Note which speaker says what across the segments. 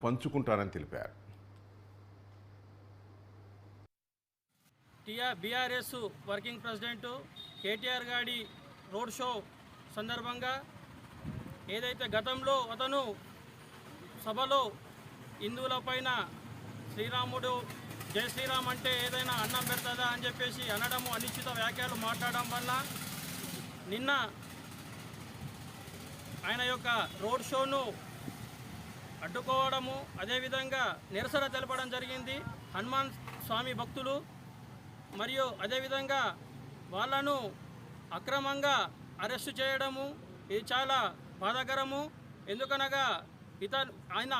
Speaker 1: పంచుకుంటానని తెలిపారు.
Speaker 2: BRS working president KTR గారి road show సందర్భంగా ఏదైతే గతంలో అతను సభలో హిందువులపైన శ్రీరాముడు జై శ్రీరామ్ అంటే ఏదైనా అన్నం పెడతాదా అని చెప్పేసి అనడము, అనిశ్చిత వ్యాఖ్యలు మాట్లాడడం వల్ల నిన్న ఆయన యొక్క రోడ్ షోను అడ్డుకోవడము, అదేవిధంగా నిరసన తెలపడం జరిగింది. హనుమాన్ స్వామి భక్తులు మరియు అదేవిధంగా వాళ్ళను అక్రమంగా అరెస్టు చేయడము ఇది చాలా బాధాకరము. ఎందుకనగా ఆయన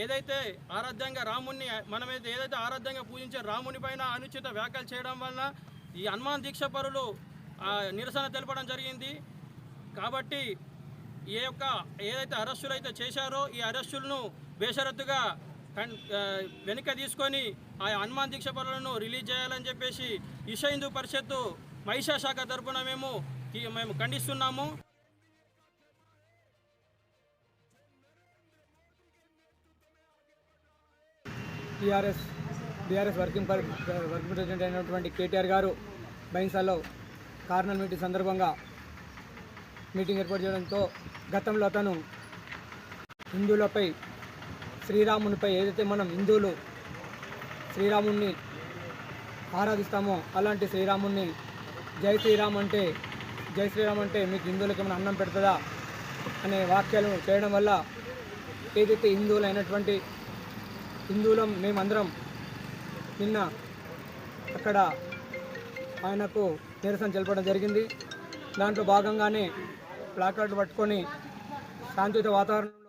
Speaker 2: ఏదైతే ఆరాధ్యంగా రాముని మనమైతే ఏదైతే ఆరాధ్యంగా పూజించే రాముని పైన అనుచిత వ్యాఖ్యలు చేయడం వల్ల ఈ హనుమాన్ దీక్ష పరులు నిరసన తెలపడం జరిగింది. కాబట్టి ఏదైతే అరెస్టులు అయితే చేశారో ఈ అరెస్టులను బేషరతుగా వెనుక తీసుకొని ఆ హనుమాన్ దీక్ష పరులను రిలీజ్ చేయాలని చెప్పేసి విశ్వ హిందూ పరిషత్తు మహిళా శాఖ తరఫున మేము ఖండిస్తున్నాము.
Speaker 3: బీఆర్ఎస్ వర్కింగ్ ప్రెసిడెంట్ అయినటువంటి కేటీఆర్ గారు బైన్సాలో కార్నల్ మీటింగ్ సందర్భంగా మీటింగ్ ఏర్పాటు చేయడంతో గతంలో అతను హిందువులపై శ్రీరామునిపై ఏదైతే మనం హిందువులు శ్రీరాముని ఆరాధిస్తామో అలాంటి శ్రీరాముని జై శ్రీరామ్ అంటే మీకు హిందువులకి ఏమైనా అన్నం పెడుతుందా అనే వాక్యాలు చేయడం వల్ల ఏదైతే హిందువులం మేమందరం నిన్న అక్కడ ఆయనకు నిరసన తెలపడం జరిగింది. దాంట్లో భాగంగానే ప్లాకార్డు పట్టుకొని శాంతియుత వాతావరణం